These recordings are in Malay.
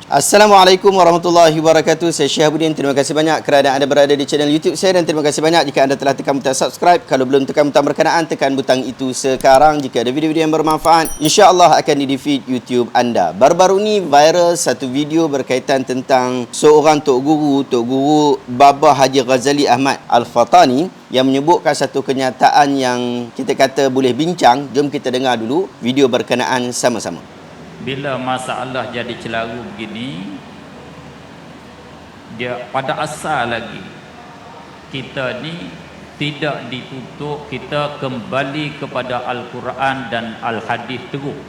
Assalamualaikum warahmatullahi wabarakatuh. Saya Syihabuddin. Terima kasih banyak kerana anda berada di channel YouTube saya, dan terima kasih banyak jika anda telah tekan butang subscribe. Kalau belum tekan butang berkenaan, tekan butang itu sekarang. Jika ada video-video yang bermanfaat, insya-Allah akan di feed YouTube anda. Baru-baru ni viral satu video berkaitan tentang seorang Tok Guru Baba Haji Ghazali Ahmad Al-Fatani yang menyebutkan satu kenyataan yang kita kata boleh bincang. Jom kita dengar dulu video berkenaan sama-sama. Bila masalah jadi celaru begini, dia pada asal lagi kita ni tidak ditutup, kita kembali kepada Al-Quran dan Al-Hadis terus.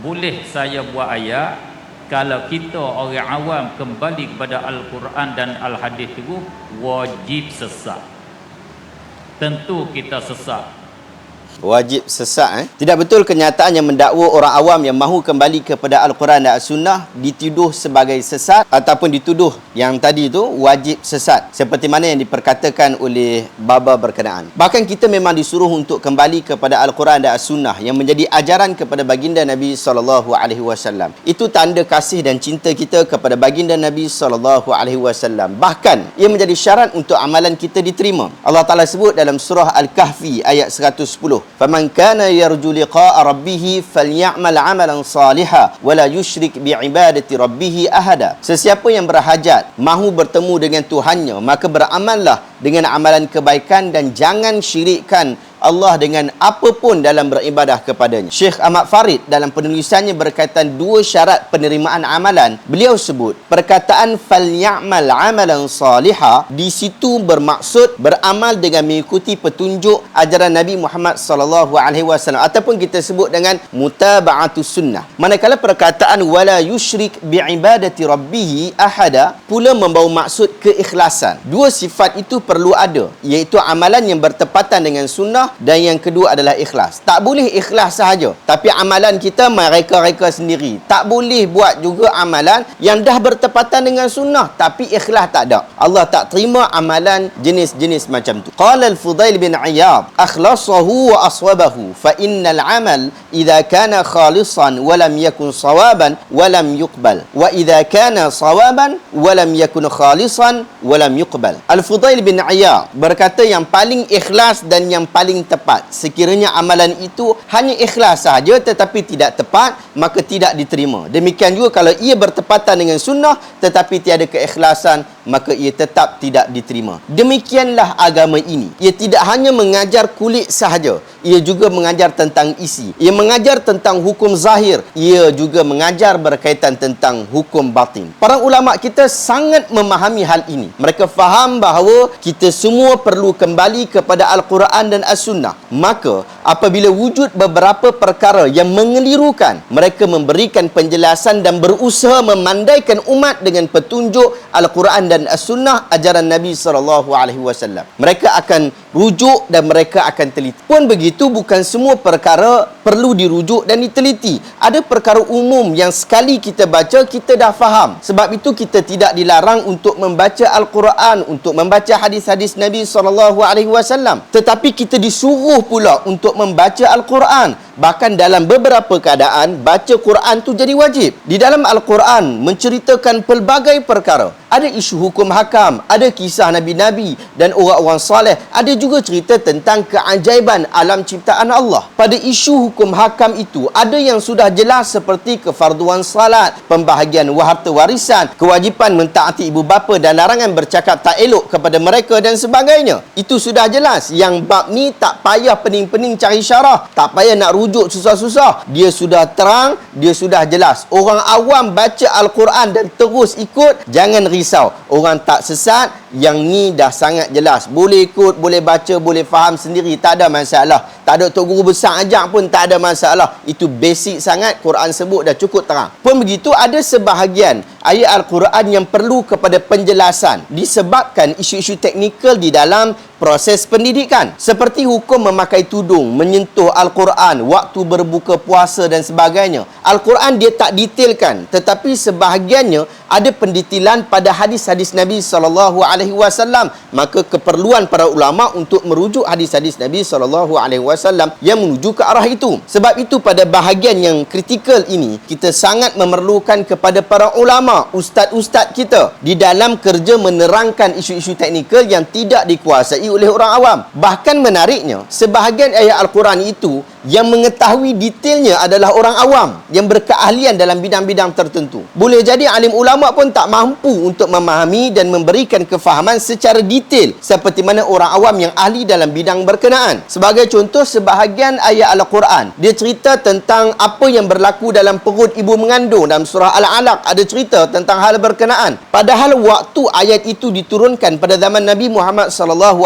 Boleh saya buat ayat, kalau kita orang awam kembali kepada Al-Quran dan Al-Hadis terus, wajib sesat. Tentu kita sesat. Wajib sesat. Tidak betul kenyataan yang mendakwa orang awam yang mahu kembali kepada Al-Quran dan As-Sunnah dituduh sebagai sesat, ataupun dituduh yang tadi itu wajib sesat, seperti mana yang diperkatakan oleh Baba berkenaan. Bahkan kita memang disuruh untuk kembali kepada Al-Quran dan As-Sunnah yang menjadi ajaran kepada baginda Nabi SAW. Itu tanda kasih dan cinta kita kepada baginda Nabi SAW. Bahkan ia menjadi syarat untuk amalan kita diterima. Allah Ta'ala sebut dalam surah Al-Kahfi ayat 110, "Faman kana yarju liqa'a rabbih falyamal 'amalan salihan wa la yusyrik bi'ibadati rabbih ahada." Sesiapa yang berhajat mahu bertemu dengan Tuhannya, maka beramallah dengan amalan kebaikan dan jangan syirikkan Allah dengan apa pun dalam beribadah kepadanya. Syekh Ahmad Farid dalam penulisannya berkaitan dua syarat penerimaan amalan. Beliau sebut perkataan falyamal 'amalan salihan di situ bermaksud beramal dengan mengikuti petunjuk ajaran Nabi Muhammad SAW, ataupun kita sebut dengan mutaba'atus sunnah. Manakala perkataan wala yusyrik bi'ibadati rabbih ahada pula membawa maksud keikhlasan. Dua sifat itu perlu ada, iaitu amalan yang bertepatan dengan sunnah, dan yang kedua adalah ikhlas. Tak boleh ikhlas sahaja, tapi amalan kita mereka-reka sendiri. Tak boleh buat juga amalan yang dah bertepatan dengan sunnah tapi ikhlas tak ada. Allah tak terima amalan jenis-jenis macam tu. Qala al-Fudail bin Iyad, akhlasahu wa aswabahu fa innal amal idza kana khalisan wa lam yakun sawaban wa lam yuqbal, wa idza kana sawaban wa lam yakun khalisan wa lam yuqbal. Al-Fudail bin Iyad berkata yang paling ikhlas dan yang paling tepat. Sekiranya amalan itu hanya ikhlas sahaja tetapi tidak tepat, maka tidak diterima. Demikian juga kalau ia bertepatan dengan sunnah tetapi tiada keikhlasan, maka ia tetap tidak diterima. Demikianlah agama ini. Ia tidak hanya mengajar kulit sahaja, ia juga mengajar tentang isi. Ia mengajar tentang hukum zahir, ia juga mengajar berkaitan tentang hukum batin. Para ulama kita sangat memahami hal ini. Mereka faham bahawa kita semua perlu kembali kepada Al-Quran dan As-Sunnah. Maka apabila wujud beberapa perkara yang mengelirukan, mereka memberikan penjelasan dan berusaha memandaikan umat dengan petunjuk Al-Quran dan As-Sunnah ajaran Nabi SAW. Mereka akan rujuk dan mereka akan teliti. Pun begitu, bukan semua perkara perlu dirujuk dan diteliti. Ada perkara umum yang sekali kita baca kita dah faham. Sebab itu kita tidak dilarang untuk membaca Al-Quran, untuk membaca hadis-hadis Nabi SAW. Tetapi kita disuruh pula untuk membaca Al-Quran. Bahkan dalam beberapa keadaan baca Quran tu jadi wajib. Di dalam Al-Quran menceritakan pelbagai perkara. Ada isu hukum hakam, ada kisah Nabi-Nabi dan orang-orang soleh. Ada juga cerita tentang keajaiban alam ciptaan Allah. Pada isu hukum hakam itu, ada yang sudah jelas seperti kefarduan salat, pembahagian harta warisan, kewajipan mentaati ibu bapa dan larangan bercakap tak elok kepada mereka dan sebagainya. Itu sudah jelas. Yang bab ni tak payah pening-pening cari syarah, tak payah nak rujuk susah-susah. Dia sudah terang, dia sudah jelas. Orang awam baca Al-Quran dan terus ikut, jangan risau. Orang tak sesat, yang ni dah sangat jelas. Boleh ikut, boleh baca, boleh faham sendiri, tak ada masalah. Tak ada tok guru besar ajak pun tak ada masalah. Itu basic sangat, Quran sebut dah cukup terang. Pun begitu, ada sebahagian ayat Al-Quran yang perlu kepada penjelasan disebabkan isu-isu teknikal di dalam proses pendidikan, seperti hukum memakai tudung, menyentuh Al-Quran, waktu berbuka puasa dan sebagainya. Al-Quran dia tak detailkan, tetapi sebahagiannya ada pendetilan pada hadis-hadis Nabi SAW, maka keperluan para ulama untuk merujuk hadis-hadis Nabi SAW yang menuju ke arah itu. Sebab itu pada bahagian yang kritikal ini, kita sangat memerlukan kepada para ulama, ustaz-ustaz kita di dalam kerja menerangkan isu-isu teknikal yang tidak dikuasai oleh orang awam. Bahkan menariknya, sebahagian ayat Al-Quran itu yang mengetahui detailnya adalah orang awam yang berkeahlian dalam bidang-bidang tertentu. Boleh jadi alim ulama pun tak mampu untuk memahami dan memberikan kefahaman secara detail seperti mana orang awam yang ahli dalam bidang berkenaan. Sebagai contoh, sebahagian ayat Al-Quran dia cerita tentang apa yang berlaku dalam perut ibu mengandung. Dalam surah Al-Alaq ada cerita tentang hal berkenaan. Padahal waktu ayat itu diturunkan pada zaman Nabi Muhammad SAW,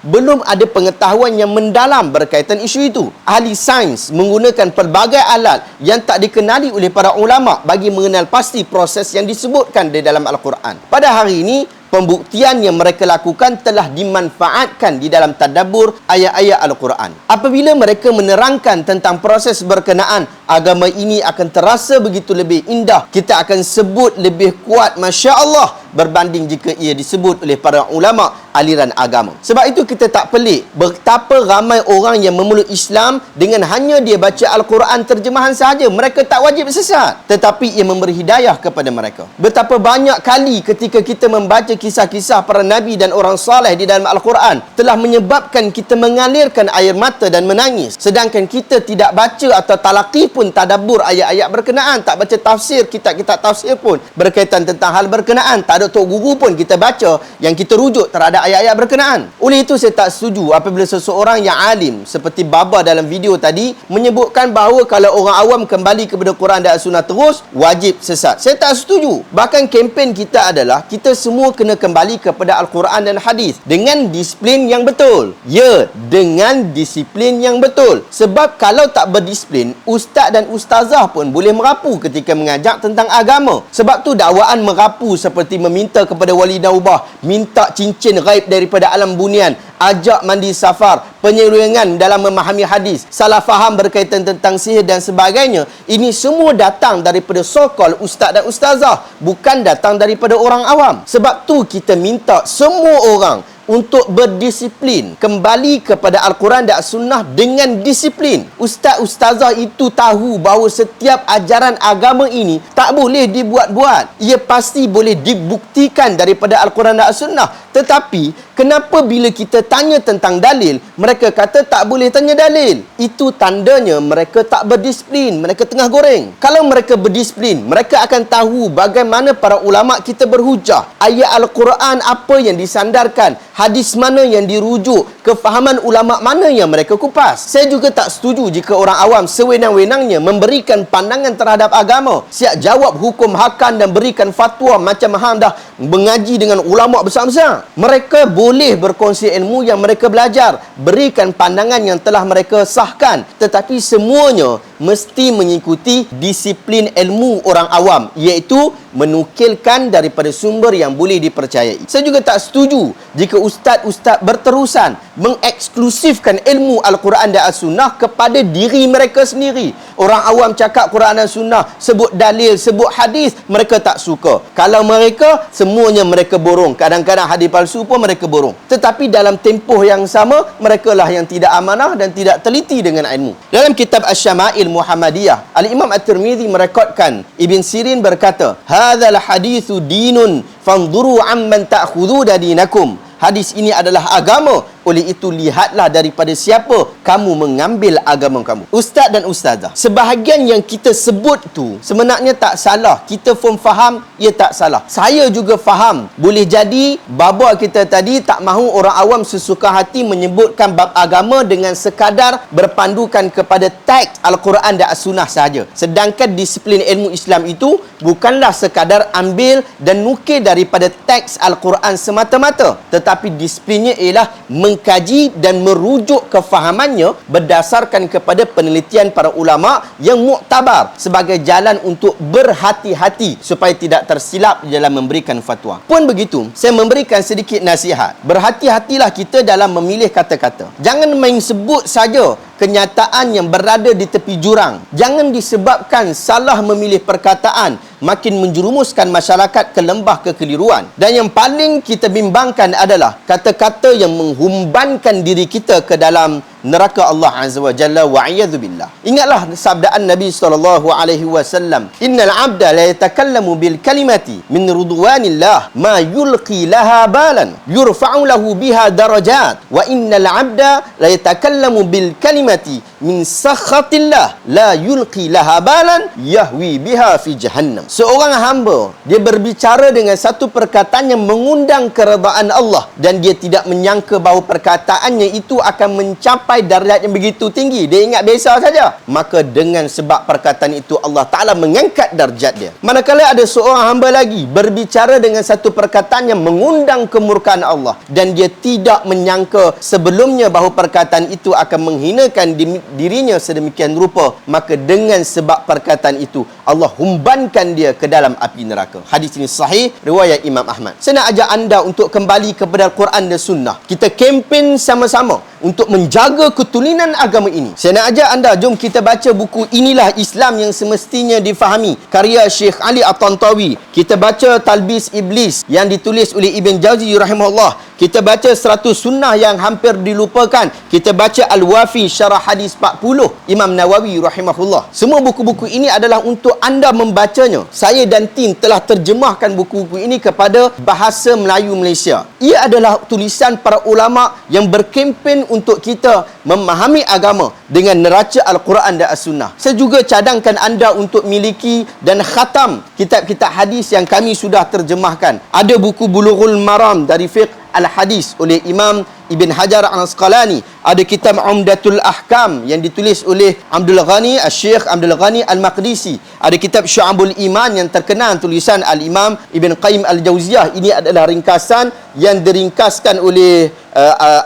belum ada pengetahuan yang mendalam berkaitan isu itu. Ahli sains menggunakan pelbagai alat yang tak dikenali oleh para ulama bagi mengenal pasti proses yang disebutkan di dalam Al-Quran. Pada hari ini, pembuktian yang mereka lakukan telah dimanfaatkan di dalam tadabbur ayat-ayat Al-Quran. Apabila mereka menerangkan tentang proses berkenaan, agama ini akan terasa begitu lebih indah. Kita akan sebut lebih kuat, Masya Allah, berbanding jika ia disebut oleh para ulama aliran agama. Sebab itu kita tak pelik betapa ramai orang yang memeluk Islam dengan hanya dia baca Al-Quran terjemahan sahaja. Mereka tak wajib sesat, tetapi ia memberi hidayah kepada mereka. Betapa banyak kali ketika kita membaca kisah-kisah para nabi dan orang saleh di dalam Al-Quran telah menyebabkan kita mengalirkan air mata dan menangis. Sedangkan kita tidak baca atau talaqi pun tadabbur ayat-ayat berkenaan, tak baca tafsir, kitab-kitab tafsir pun berkaitan tentang hal berkenaan. Tak ada tok guru pun kita baca yang kita rujuk terhadap ayat-ayat berkenaan. Oleh itu saya tak setuju apabila seseorang yang alim seperti Baba dalam video tadi menyebutkan bahawa kalau orang awam kembali kepada Quran dan Sunnah terus, wajib sesat. Saya tak setuju. Bahkan kempen kita adalah kita semua kena kembali kepada Al-Quran dan hadis dengan disiplin yang betul. Ya, dengan disiplin yang betul. Sebab kalau tak berdisiplin, ustaz dan ustazah pun boleh merapu ketika mengajak tentang agama. Sebab tu dakwaan merapu seperti meminta kepada wali naubah, minta cincin gaib daripada alam bunian, ajak mandi safar, penyelewengan dalam memahami hadis, salah faham berkaitan tentang sihir dan sebagainya. Ini semua datang daripada so-called ustaz dan ustazah, bukan datang daripada orang awam. Sebab tu kita minta semua orang untuk berdisiplin, kembali kepada Al-Quran dan Sunnah dengan disiplin. Ustaz ustazah itu tahu bahawa setiap ajaran agama ini tak boleh dibuat-buat. Ia pasti boleh dibuktikan daripada Al-Quran dan Sunnah. Tetapi kenapa bila kita tanya tentang dalil, mereka kata tak boleh tanya dalil? Itu tandanya mereka tak berdisiplin, mereka tengah goreng. Kalau mereka berdisiplin, mereka akan tahu bagaimana para ulama kita berhujah. Ayat Al-Quran apa yang disandarkan, hadis mana yang dirujuk, kefahaman ulama mana yang mereka kupas. Saya juga tak setuju jika orang awam sewenang-wenangnya memberikan pandangan terhadap agama, siap jawab hukum hakam dan berikan fatwa macam hang dah mengaji dengan ulama besar-besar. Mereka boleh berkongsi ilmu yang mereka belajar, berikan pandangan yang telah mereka sahkan, tetapi semuanya mesti mengikuti disiplin ilmu orang awam, iaitu menukilkan daripada sumber yang boleh dipercayai. Saya juga tak setuju jika ustaz-ustaz berterusan mengeksklusifkan ilmu Al-Quran dan As-Sunnah kepada diri mereka sendiri. Orang awam cakap Quran dan Sunnah, sebut dalil, sebut hadis, mereka tak suka. Kalau mereka, semuanya mereka borong. Kadang-kadang hadis palsu pun mereka borong. Tetapi dalam tempoh yang sama, mereka lah yang tidak amanah dan tidak teliti dengan ilmu. Dalam kitab Asy-Syama'il Muhammadiyah, Al-Imam At-Tirmizi merekodkan Ibn Sirin berkata, "Hadzal haditsu dinun fanzuru amman ta'khuduna dinakum." Hadis ini adalah agama, oleh itu lihatlah daripada siapa kamu mengambil agama kamu. Ustaz dan ustazah, sebahagian yang kita sebut tu sebenarnya tak salah. Kita pun faham, ia tak salah. Saya juga faham. Boleh jadi baba kita tadi tak mahu orang awam sesuka hati menyebutkan bab agama dengan sekadar berpandukan kepada teks Al-Quran dan As-Sunnah sahaja. Sedangkan disiplin ilmu Islam itu bukanlah sekadar ambil dan nukil daripada teks Al-Quran semata-mata, tetapi disiplinnya ialah mengkaji dan merujuk kefahamannya berdasarkan kepada penelitian para ulama yang muktabar sebagai jalan untuk berhati-hati supaya tidak tersilap dalam memberikan fatwa. Pun begitu, saya memberikan sedikit nasihat. Berhati-hatilah kita dalam memilih kata-kata. Jangan main sebut saja kenyataan yang berada di tepi jurang. Jangan disebabkan salah memilih perkataan makin menjerumuskan masyarakat ke lembah kekeliruan. Dan yang paling kita bimbangkan adalah kata-kata yang menghumbankan diri kita ke dalam neraka Allah Azza wa Jalla wa a'yadzu billah. Ingatlah sabdaan Nabi SAW, innal abda la yatakallamu bil kalimati min ridwanillah ma yulqi laha balan yurfa'u lahu biha darajat wa innal abda la yatakallamu bil kalimati min sakhatillah la yulqi laha balan yahwi biha fi jahannam. Seorang hamba, dia berbicara dengan satu perkataan yang mengundang keredaan Allah dan dia tidak menyangka bahawa perkataannya itu akan mencapai darjat yang begitu tinggi. Dia ingat biasa saja. Maka dengan sebab perkataan itu Allah Ta'ala mengangkat darjat dia. Manakala ada seorang hamba lagi berbicara dengan satu perkataan yang mengundang kemurkaan Allah dan dia tidak menyangka sebelumnya bahawa perkataan itu akan menghinakan dirinya sedemikian rupa, maka dengan sebab perkataan itu Allah humbankan dia ke dalam api neraka. Hadis ini sahih riwayat Imam Ahmad. Saya nak ajak anda untuk kembali kepada Al-Quran dan Sunnah. Kita kempen sama-sama untuk menjaga ketulinan agama ini. Saya nak ajak anda, jom kita baca buku Inilah Islam yang Semestinya Difahami, karya Syekh Ali At-Tantawi. Kita baca Talbis Iblis yang ditulis oleh Ibn Jauzi rahimahullah. Kita baca 100 sunnah yang hampir dilupakan. Kita baca Al-Wafi Syarah Hadis 40 Imam Nawawi rahimahullah. Semua buku-buku ini adalah untuk anda membacanya. Saya dan tim telah terjemahkan buku-buku ini kepada bahasa Melayu Malaysia. Ia adalah tulisan para ulama yang berkempen untuk kita memahami agama dengan neraca Al-Quran dan As-Sunnah. Saya juga cadangkan anda untuk miliki dan khatam kitab-kitab hadis yang kami sudah terjemahkan. Ada buku Bulughul Maram dari Fiqh Al-Hadis oleh Imam Ibn Hajar Al-Asqalani. Ada kitab Umdatul Ahkam yang ditulis oleh Abdul Ghani, Syekh Abdul Ghani Al-Maqdisi. Ada kitab Syu'abul Iman yang terkenal tulisan Al-Imam Ibn Qayyim Al-Jauziyah. Ini adalah ringkasan yang diringkaskan oleh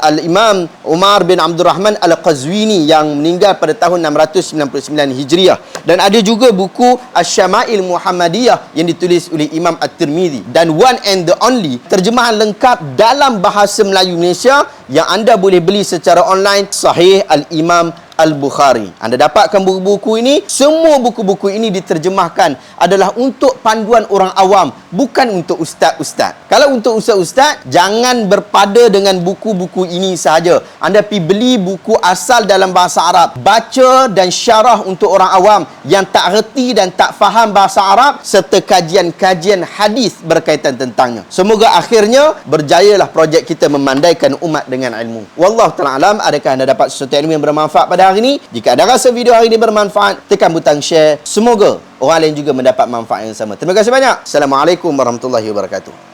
Al-Imam Umar bin Abdul Rahman Al-Qazwini yang meninggal pada tahun 699 Hijriah. Dan ada juga buku Asy-Syama'il Muhammadiyah yang ditulis oleh Imam At-Tirmizi. Dan one and the only terjemahan lengkap dalam bahasa Melayu Malaysia yang anda boleh beli secara online, Sahih Al-Imam Al-Bukhari. Anda dapatkan buku-buku ini. Semua buku-buku ini diterjemahkan adalah untuk panduan orang awam, bukan untuk ustaz-ustaz. Kalau untuk ustaz-ustaz, jangan berpada dengan buku-buku ini sahaja. Anda pergi beli buku asal dalam bahasa Arab, baca dan syarah untuk orang awam yang tak reti dan tak faham bahasa Arab, serta kajian-kajian hadis berkaitan tentangnya. Semoga akhirnya berjayalah projek kita memandaikan umat dengan ilmu. Wallahu ta'ala alam. Adakah anda dapat sesuatu ilmu yang bermanfaat pada hari ini? Jika anda rasa video hari ini bermanfaat, tekan butang share. Semoga orang lain juga mendapat manfaat yang sama. Terima kasih banyak. Assalamualaikum warahmatullahi wabarakatuh.